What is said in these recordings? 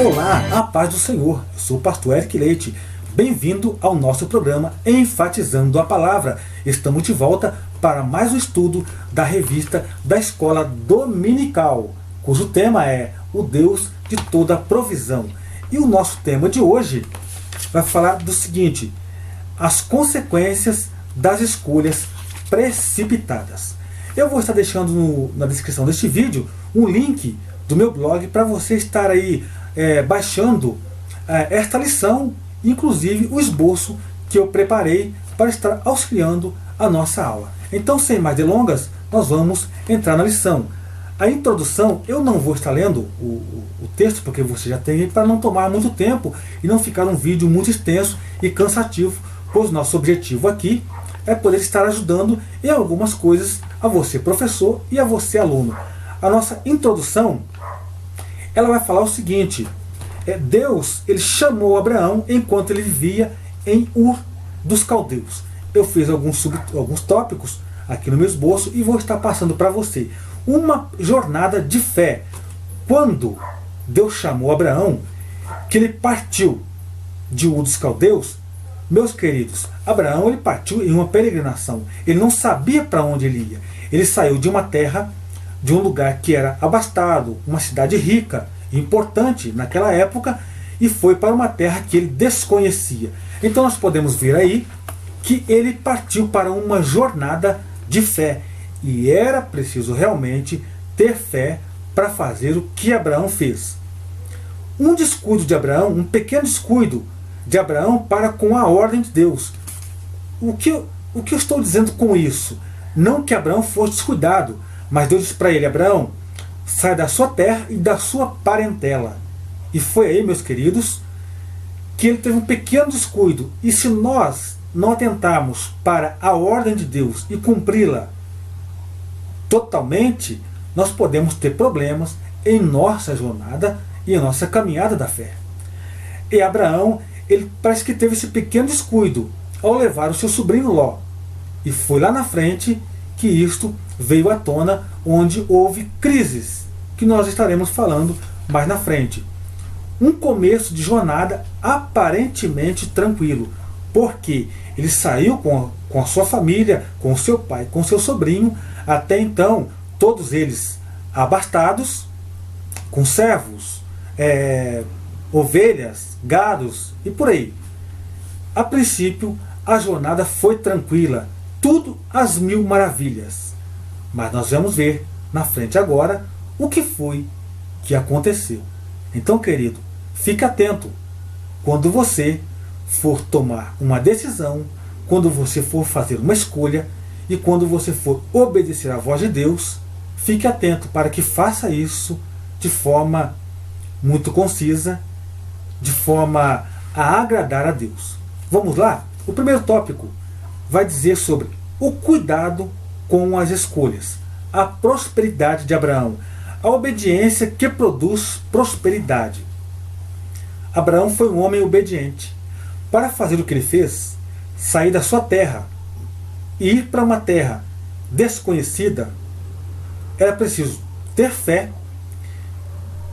Olá, a paz do Senhor. Eu sou o pastor Eric Leite. Bem-vindo ao nosso programa Enfatizando a Palavra. Estamos de volta para mais um estudo da revista da Escola Dominical, cujo tema é o Deus de toda provisão. E o nosso tema de hoje vai falar do seguinte: as consequências das escolhas precipitadas. Eu vou estar deixando na descrição deste vídeo um link do meu blog para você estar aí baixando esta lição, inclusive o esboço que eu preparei para estar auxiliando a nossa aula. Então, sem mais delongas, nós vamos entrar na lição. A introdução, eu não vou estar lendo o texto, porque você já tem, para não tomar muito tempo e não ficar um vídeo muito extenso e cansativo, pois nosso objetivo aqui é poder estar ajudando em algumas coisas a você, professor, e a você, aluno. A nossa introdução, ela vai falar o seguinte: Deus, ele chamou Abraão enquanto ele vivia em Ur dos Caldeus. Eu fiz alguns tópicos aqui no meu esboço e vou estar passando para você. Uma jornada de fé. Quando Deus chamou Abraão, que ele partiu de Ur dos Caldeus, meus queridos, Abraão ele partiu em uma peregrinação. Ele não sabia para onde ele ia. Ele saiu de uma terra, de um lugar que era abastado, uma cidade rica, importante naquela época, e foi para uma terra que ele desconhecia. Então nós podemos ver aí que ele partiu para uma jornada de fé. E era preciso realmente ter fé para fazer o que Abraão fez. Um descuido de Abraão, um pequeno descuido de Abraão para com a ordem de Deus. O que eu estou dizendo com isso? Não que Abraão fosse descuidado, mas Deus disse para ele: Abraão, sai da sua terra e da sua parentela. E foi aí, meus queridos, que ele teve um pequeno descuido. E se nós não atentarmos para a ordem de Deus e cumpri-la totalmente, nós podemos ter problemas em nossa jornada e em nossa caminhada da fé. E Abraão, ele parece que teve esse pequeno descuido ao levar o seu sobrinho Ló. E foi lá na frente que isto veio à tona, onde houve crises, que nós estaremos falando mais na frente. Um começo de jornada aparentemente tranquilo, porque ele saiu com a sua família, com o seu pai, com o seu sobrinho, até então todos eles abastados, com servos, ovelhas, gados e por aí. A princípio a jornada foi tranquila, tudo às mil maravilhas. Mas nós vamos ver na frente agora o que foi que aconteceu. Então, querido, fique atento. Quando você for tomar uma decisão, quando você for fazer uma escolha e quando você for obedecer à voz de Deus, fique atento para que faça isso de forma muito concisa, de forma a agradar a Deus. Vamos lá? O primeiro tópico vai dizer sobre o cuidado com as escolhas, a prosperidade de Abraão, a obediência que produz prosperidade. Abraão foi um homem obediente. Para fazer o que ele fez, sair da sua terra e ir para uma terra desconhecida, era preciso ter fé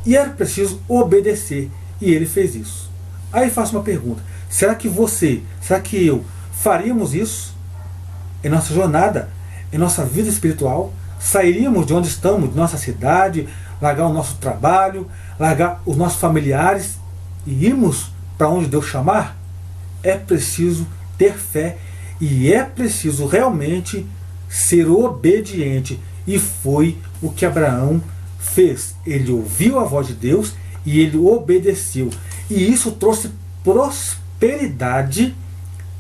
e era preciso obedecer. E ele fez isso. Aí faço uma pergunta: será que você, será que eu faríamos isso em nossa jornada, em nossa vida espiritual? Sairíamos de onde estamos, de nossa cidade, largar o nosso trabalho, largar os nossos familiares e irmos para onde Deus chamar? É preciso ter fé e é preciso realmente ser obediente. E foi o que Abraão fez. Ele ouviu a voz de Deus e ele obedeceu. E isso trouxe prosperidade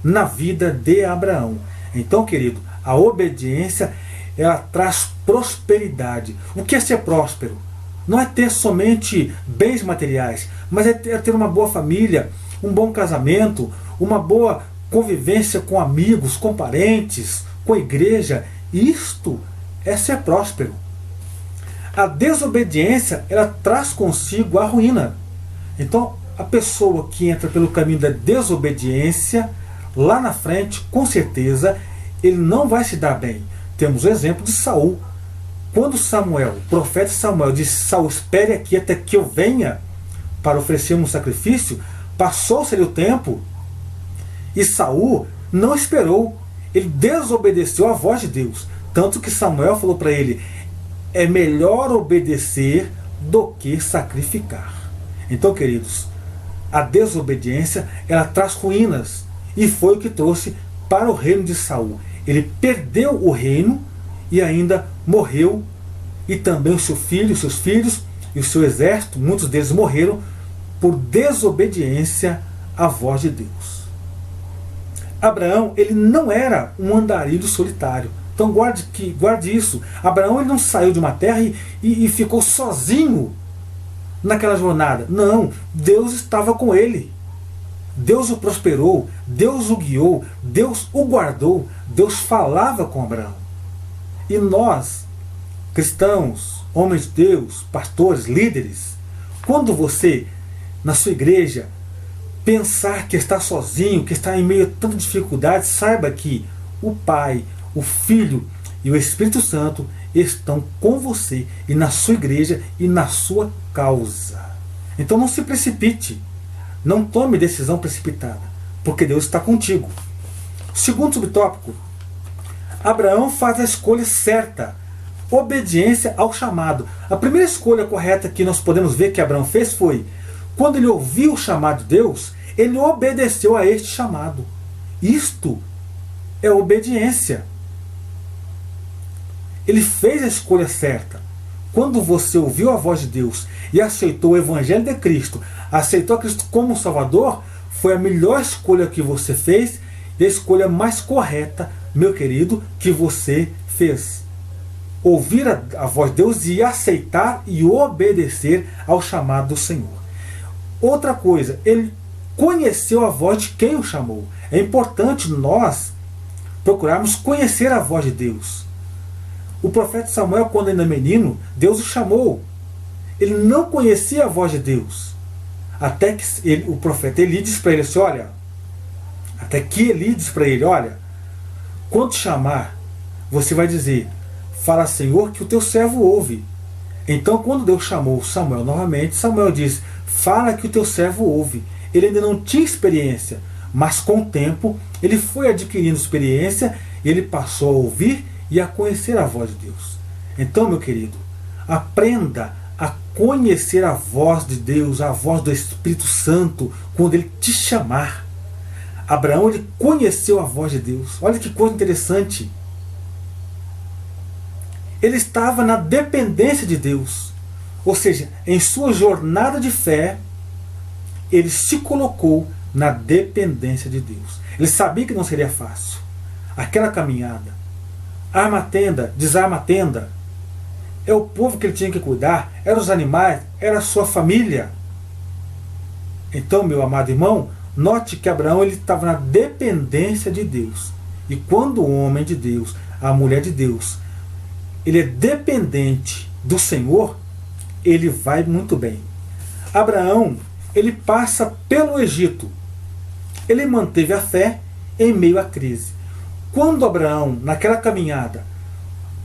na vida de Abraão. Então, querido, a obediência, ela traz prosperidade. O que é ser próspero? Não é ter somente bens materiais, mas é ter uma boa família, um bom casamento, uma boa convivência com amigos, com parentes, com a igreja. Isto é ser próspero. A desobediência, ela traz consigo a ruína. Então, a pessoa que entra pelo caminho da desobediência, lá na frente, com certeza, ele não vai se dar bem. Temos o exemplo de Saul. Quando Samuel, o profeta Samuel, disse: Saul, espere aqui até que eu venha para oferecer um sacrifício, passou-se o tempo e Saul não esperou. Ele desobedeceu à voz de Deus. Tanto que Samuel falou para ele: é melhor obedecer do que sacrificar. Então, queridos, a desobediência, ela traz ruínas. E foi o que trouxe para o reino de Saul. Ele perdeu o reino e ainda morreu. E também o seu filho, os seus filhos e o seu exército, muitos deles morreram por desobediência à voz de Deus. Abraão, ele não era um andarilho solitário. Então guarde isso. Abraão, ele não saiu de uma terra e ficou sozinho naquela jornada. Não, Deus estava com ele. Deus o prosperou, Deus o guiou, Deus o guardou, Deus falava com Abraão. E nós, cristãos, homens de Deus, pastores, líderes, quando você, na sua igreja, pensar que está sozinho, que está em meio a tanta dificuldade, saiba que o Pai, o Filho e o Espírito Santo estão com você e na sua igreja e na sua causa. Então não se precipite, não tome decisão precipitada, porque Deus está contigo. Segundo subtópico, Abraão faz a escolha certa, obediência ao chamado. A primeira escolha correta que nós podemos ver que Abraão fez foi, quando ele ouviu o chamado de Deus, ele obedeceu a este chamado. Isto é obediência. Ele fez a escolha certa. Quando você ouviu a voz de Deus e aceitou o Evangelho de Cristo, aceitou a Cristo como Salvador, foi a melhor escolha que você fez e a escolha mais correta, meu querido, que você fez. Ouvir a voz de Deus e aceitar e obedecer ao chamado do Senhor. Outra coisa, ele conheceu a voz de quem o chamou. É importante nós procurarmos conhecer a voz de Deus. O profeta Samuel, quando ainda menino, Deus o chamou. Ele não conhecia a voz de Deus. Até que o profeta Eli disse para ele assim, olha, quando chamar, você vai dizer, fala, Senhor, que o teu servo ouve. Então, quando Deus chamou Samuel novamente, Samuel disse, fala que o teu servo ouve. Ele ainda não tinha experiência, mas com o tempo ele foi adquirindo experiência, ele passou a ouvir e a conhecer a voz de Deus. Então, meu querido, aprenda a conhecer a voz de Deus, a voz do Espírito Santo, quando ele te chamar. Abraão, ele conheceu a voz de Deus. Olha que coisa interessante. Ele estava na dependência de Deus. Ou seja, em sua jornada de fé, ele se colocou na dependência de Deus. Ele sabia que não seria fácil. Aquela caminhada, arma a tenda, desarma a tenda, é o povo que ele tinha que cuidar, eram os animais, era a sua família. Então, meu amado irmão, note que Abraão ele estava na dependência de Deus. E quando o homem de Deus, a mulher de Deus, ele é dependente do Senhor, ele vai muito bem. Abraão, ele passa pelo Egito. Ele manteve a fé em meio à crise. Quando Abraão, naquela caminhada,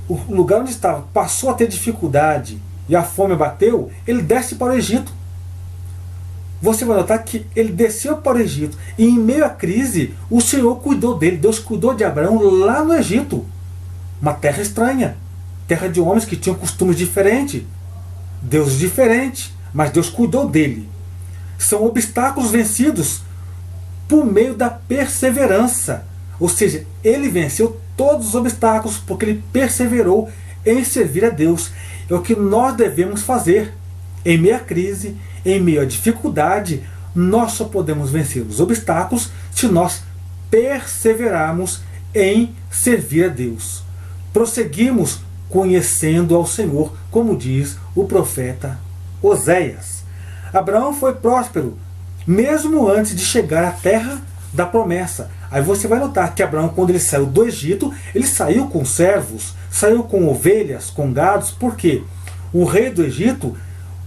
o lugar onde estava passou a ter dificuldade e a fome bateu, ele desce para o Egito. Você vai notar que ele desceu para o Egito e em meio à crise o Senhor cuidou dele. Deus cuidou de Abraão lá no Egito. Uma terra estranha, terra de homens que tinham costumes diferentes, deuses diferentes, mas Deus cuidou dele. São obstáculos vencidos por meio da perseverança. Ou seja, ele venceu todos os obstáculos porque ele perseverou em servir a Deus. É o que nós devemos fazer. Em meio à crise, em meio à dificuldade, nós só podemos vencer os obstáculos se nós perseverarmos em servir a Deus. Prosseguimos conhecendo ao Senhor, como diz o profeta Oséias. Abraão foi próspero, mesmo antes de chegar à terra da promessa. Aí você vai notar que Abraão, quando ele saiu do Egito, ele saiu com servos, saiu com ovelhas, com gados. Por quê? O rei do Egito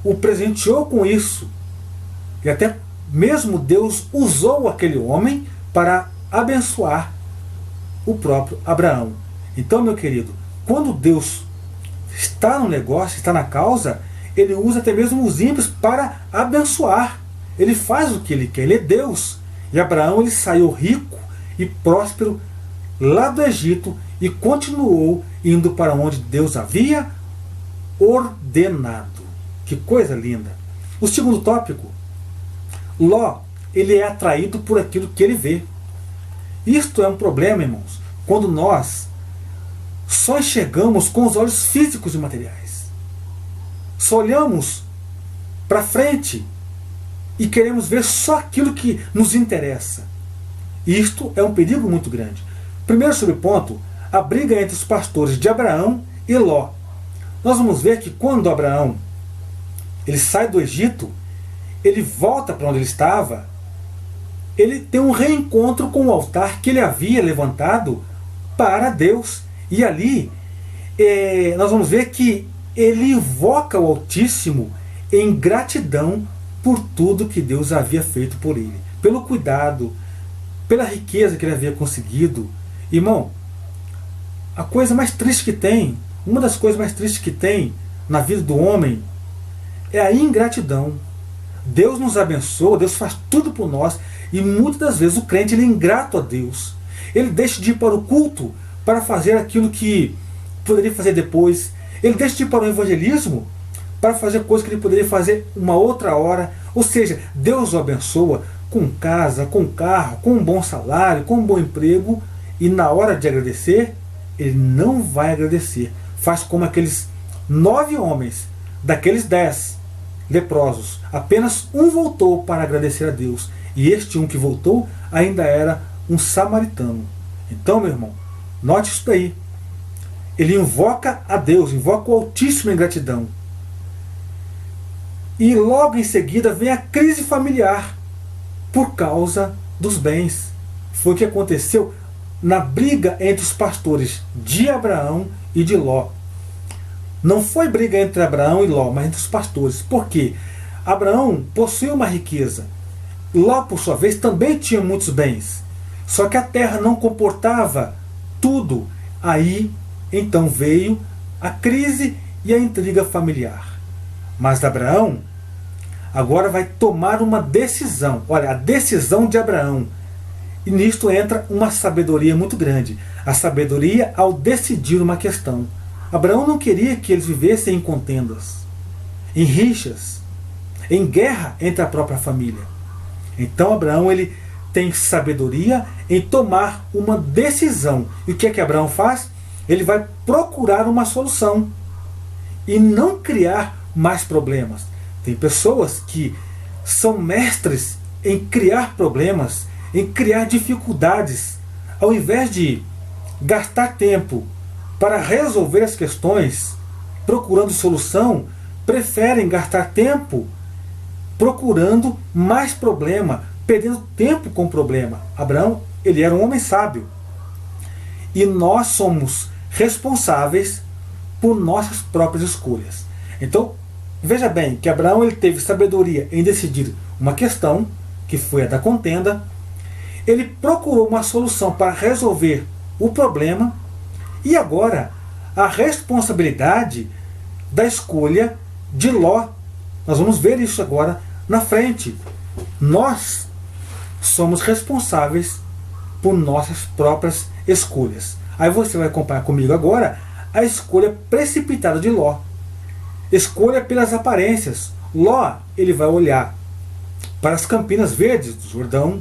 o presenteou com isso. E até mesmo Deus usou aquele homem para abençoar o próprio Abraão. Então, meu querido, quando Deus está no negócio, está na causa, ele usa até mesmo os ímpios para abençoar. Ele faz o que ele quer, ele é Deus. E Abraão, ele saiu rico e próspero lá do Egito e continuou indo para onde Deus havia ordenado. Que coisa linda! O segundo tópico, Ló, ele é atraído por aquilo que ele vê. Isto é um problema, irmãos, quando nós só enxergamos com os olhos físicos e materiais. Só olhamos para frente e queremos ver só aquilo que nos interessa. Isto é um perigo muito grande. Primeiro subponto, a briga entre os pastores de Abraão e Ló. Nós vamos ver que quando Abraão ele sai do Egito, ele volta para onde ele estava, ele tem um reencontro com o altar que ele havia levantado para Deus. E ali nós vamos ver que ele invoca o Altíssimo em gratidão por tudo que Deus havia feito por ele, pelo cuidado, pela riqueza que ele havia conseguido. Irmão, a coisa mais triste que tem, uma das coisas mais tristes que tem na vida do homem é a ingratidão. Deus nos abençoa, Deus faz tudo por nós, e muitas das vezes o crente ele é ingrato a Deus. Ele deixa de ir para o culto para fazer aquilo que poderia fazer depois. Ele deixa de ir para o evangelismo para fazer coisas que ele poderia fazer uma outra hora. Ou seja, Deus o abençoa com casa, com carro, com um bom salário, com um bom emprego, e na hora de agradecer, ele não vai agradecer. Faz como aqueles 9 homens, daqueles 10 leprosos, apenas um voltou para agradecer a Deus, e este um que voltou ainda era um samaritano. Então, meu irmão, note isso daí. Ele invoca a Deus, invoca o Altíssimo em gratidão. E logo em seguida vem a crise familiar por causa dos bens. Foi o que aconteceu na briga entre os pastores de Abraão e de Ló. Não foi briga entre Abraão e Ló, mas entre os pastores. Por quê? Abraão possuía uma riqueza. Ló, por sua vez, também tinha muitos bens. Só que a terra não comportava tudo. Aí, então, veio a crise e a intriga familiar. Mas Abraão agora vai tomar uma decisão. Olha, a decisão de Abraão. E nisto entra uma sabedoria muito grande. A sabedoria ao decidir uma questão. Abraão não queria que eles vivessem em contendas, em rixas, em guerra entre a própria família. Então Abraão ele tem sabedoria em tomar uma decisão. E o que é que Abraão faz? Ele vai procurar uma solução e não criar mais problemas. Tem pessoas que são mestres em criar problemas, em criar dificuldades, ao invés de gastar tempo para resolver as questões, procurando solução, preferem gastar tempo procurando mais problema, perdendo tempo com problema. Abraão, ele era um homem sábio. E nós somos responsáveis por nossas próprias escolhas. Então, veja bem que Abraão ele teve sabedoria em decidir uma questão, que foi a da contenda. Ele procurou uma solução para resolver o problema. E agora, a responsabilidade da escolha de Ló. Nós vamos ver isso agora na frente. Nós somos responsáveis por nossas próprias escolhas. Aí você vai acompanhar comigo agora a escolha precipitada de Ló. Escolha pelas aparências. Ló, ele vai olhar para as campinas verdes do Jordão.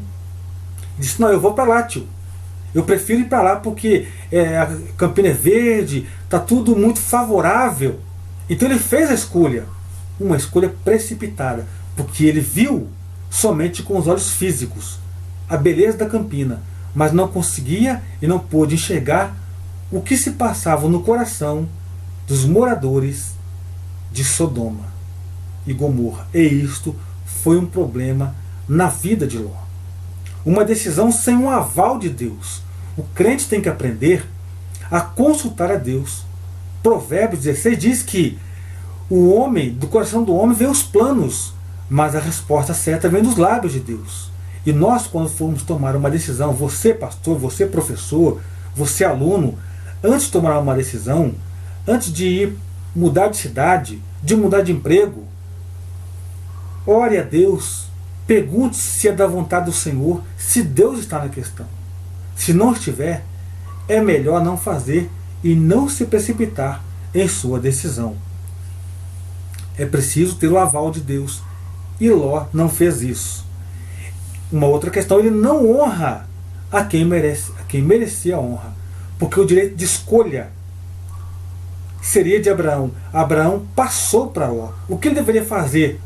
Disse, não, eu vou para lá, tio. Eu prefiro ir para lá porque a campina é verde, está tudo muito favorável. Então ele fez a escolha, uma escolha precipitada, porque ele viu somente com os olhos físicos a beleza da campina, mas não conseguia e não pôde enxergar o que se passava no coração dos moradores de Sodoma e Gomorra. E isto foi um problema na vida de Ló. Uma decisão sem um aval de Deus. O crente tem que aprender a consultar a Deus. Provérbios 16 diz que do coração do homem vem os planos, mas a resposta certa vem dos lábios de Deus. E nós, quando formos tomar uma decisão, você pastor, você professor, você aluno, antes de tomar uma decisão, antes de ir mudar de cidade, de mudar de emprego, ore a Deus, pergunte se é da vontade do Senhor, se Deus está na questão. Se não estiver, é melhor não fazer e não se precipitar em sua decisão. É preciso ter o aval de Deus, e Ló não fez isso. Uma outra questão, ele não honra a quem merecia a honra, porque o direito de escolha seria de Abraão. Abraão passou para Ló. O que ele deveria fazer?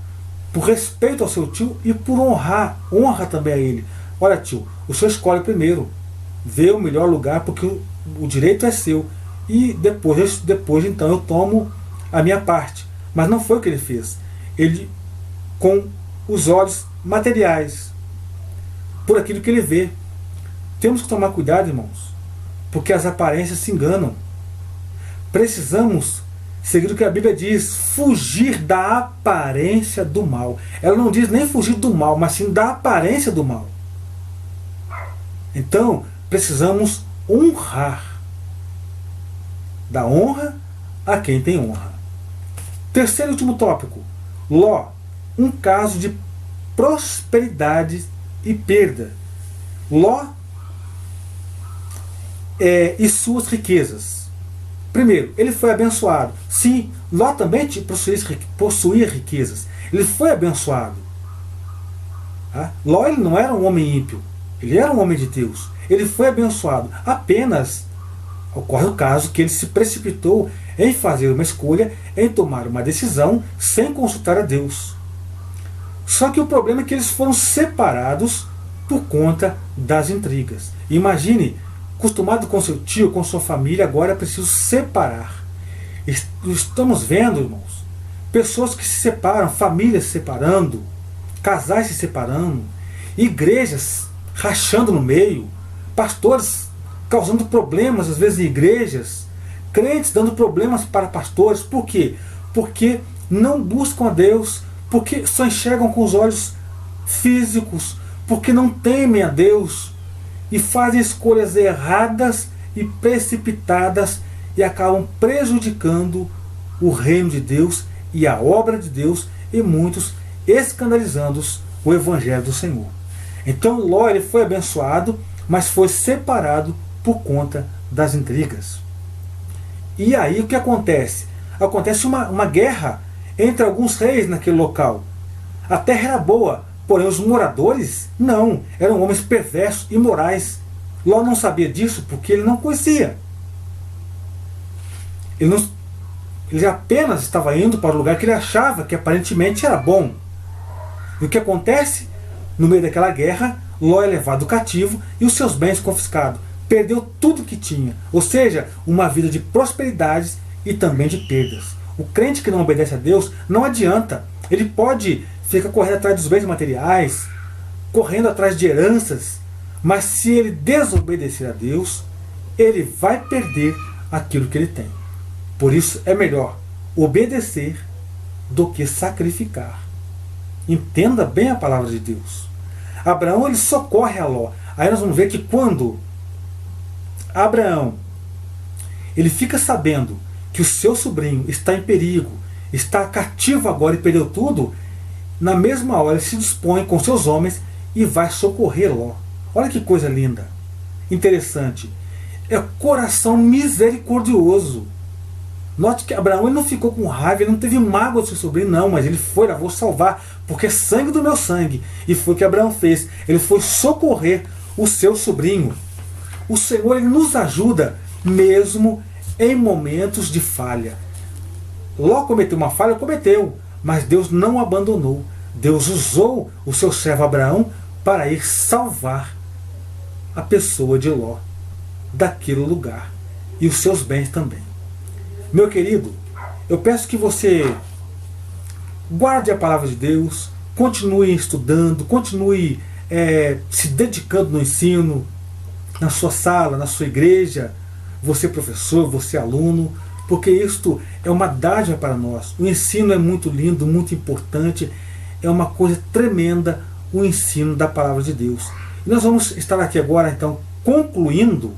Por respeito ao seu tio e por honra também a ele. Olha, tio, o senhor escolhe primeiro, vê o melhor lugar, porque o direito é seu, e depois então eu tomo a minha parte. Mas não foi o que ele fez. Ele, com os olhos materiais, por aquilo que ele vê. Temos que tomar cuidado, irmãos, porque as aparências se enganam. Precisamos seguir o que a Bíblia diz, fugir da aparência do mal. Ela não diz nem fugir do mal, mas sim da aparência do mal. Então, precisamos honrar. Dar honra a quem tem honra. Terceiro e último tópico. Ló, um caso de prosperidade e perda. Ló e suas riquezas. Primeiro, ele foi abençoado. Sim, Ló também possuía riquezas. Ele foi abençoado. Ló, ele não era um homem ímpio. Ele era um homem de Deus. Ele foi abençoado. Apenas ocorre o caso que ele se precipitou em fazer uma escolha, em tomar uma decisão, sem consultar a Deus. Só que o problema é que eles foram separados por conta das intrigas. Imagine, acostumado com seu tio, com sua família, agora é preciso separar. Estamos vendo, irmãos, pessoas que se separam, famílias se separando, casais se separando, igrejas rachando no meio, pastores causando problemas às vezes em igrejas, crentes dando problemas para pastores. Por quê? Porque não buscam a Deus, porque só enxergam com os olhos físicos, porque não temem a Deus e fazem escolhas erradas e precipitadas e acabam prejudicando o reino de Deus e a obra de Deus, e muitos escandalizando o evangelho do Senhor. Então Ló, ele foi abençoado, mas foi separado por conta das intrigas. E aí o que acontece? Acontece uma guerra entre alguns reis naquele local. A terra era boa, porém os moradores não, eram homens perversos e imorais. Ló não sabia disso porque ele não conhecia. Ele apenas estava indo para o lugar que ele achava que aparentemente era bom. E o que acontece? No meio daquela guerra, Ló é levado cativo e os seus bens confiscados. Perdeu tudo que tinha. Ou seja, uma vida de prosperidades e também de perdas. O crente que não obedece a Deus, não adianta. Ele pode ficar correndo atrás dos bens materiais, correndo atrás de heranças, mas se ele desobedecer a Deus, ele vai perder aquilo que ele tem. Por isso é melhor obedecer do que sacrificar. Entenda bem a palavra de Deus. Abraão, ele socorre a Ló. Aí nós vamos ver que quando Abraão ele fica sabendo que o seu sobrinho está em perigo, está cativo agora e perdeu tudo, na mesma hora ele se dispõe com seus homens e vai socorrer Ló. Olha que coisa linda, interessante. É coração misericordioso. Note que Abraão, ele não ficou com raiva, ele não teve mágoa do seu sobrinho, não, mas ele foi lá, vou salvar, porque é sangue do meu sangue. E foi o que Abraão fez. Ele foi socorrer o seu sobrinho. O Senhor, ele nos ajuda mesmo em momentos de falha. Ló cometeu uma falha, cometeu, mas Deus não o abandonou. Deus usou o seu servo Abraão para ir salvar a pessoa de Ló daquele lugar e os seus bens também. Meu querido, eu peço que você guarde a palavra de Deus, continue estudando, continue se dedicando no ensino, na sua sala, na sua igreja, você professor, você aluno, porque isto é uma dádiva para nós. O ensino é muito lindo, muito importante, é uma coisa tremenda o ensino da palavra de Deus. E nós vamos estar aqui agora, então, concluindo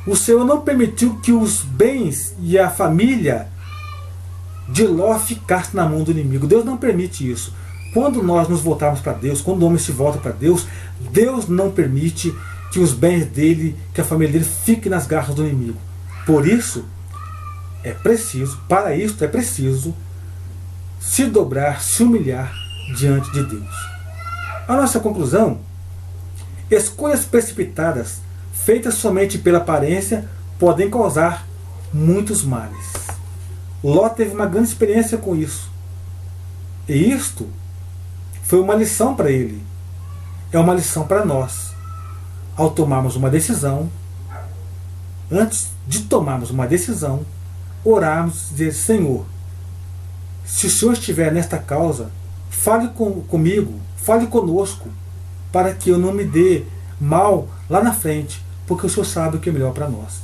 O Senhor não permitiu que os bens e a família de Ló ficassem na mão do inimigo. Deus não permite isso. Quando nós nos voltarmos para Deus, quando o homem se volta para Deus, Deus não permite que os bens dele, que a família dele fique nas garras do inimigo. Por isso, para isso é preciso se dobrar, se humilhar diante de Deus. A nossa conclusão: escolhas precipitadas, feitas somente pela aparência, podem causar muitos males. Ló teve uma grande experiência com isso. E isto foi uma lição para ele. É uma lição para nós. Ao tomarmos uma decisão, antes de tomarmos uma decisão, orarmos e dizer: Senhor, se o Senhor estiver nesta causa, fale comigo, fale conosco, para que eu não me dê mal lá na frente, porque o Senhor sabe o que é melhor para nós.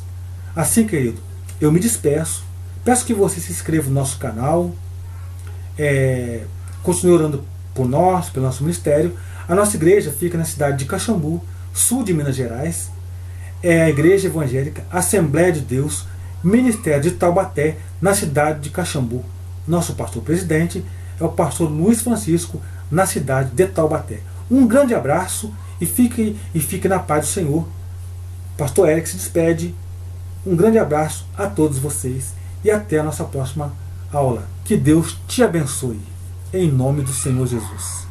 Assim, querido, eu me despeço. Peço que você se inscreva no nosso canal, continue orando por nós, pelo nosso ministério. A nossa igreja fica na cidade de Caxambu, sul de Minas Gerais. É a Igreja Evangélica Assembleia de Deus, Ministério de Taubaté, na cidade de Caxambu. Nosso pastor-presidente é o pastor Luiz Francisco, na cidade de Taubaté. Um grande abraço e fique na paz do Senhor. Pastor Eric se despede. Um grande abraço a todos vocês e até a nossa próxima aula. Que Deus te abençoe. Em nome do Senhor Jesus.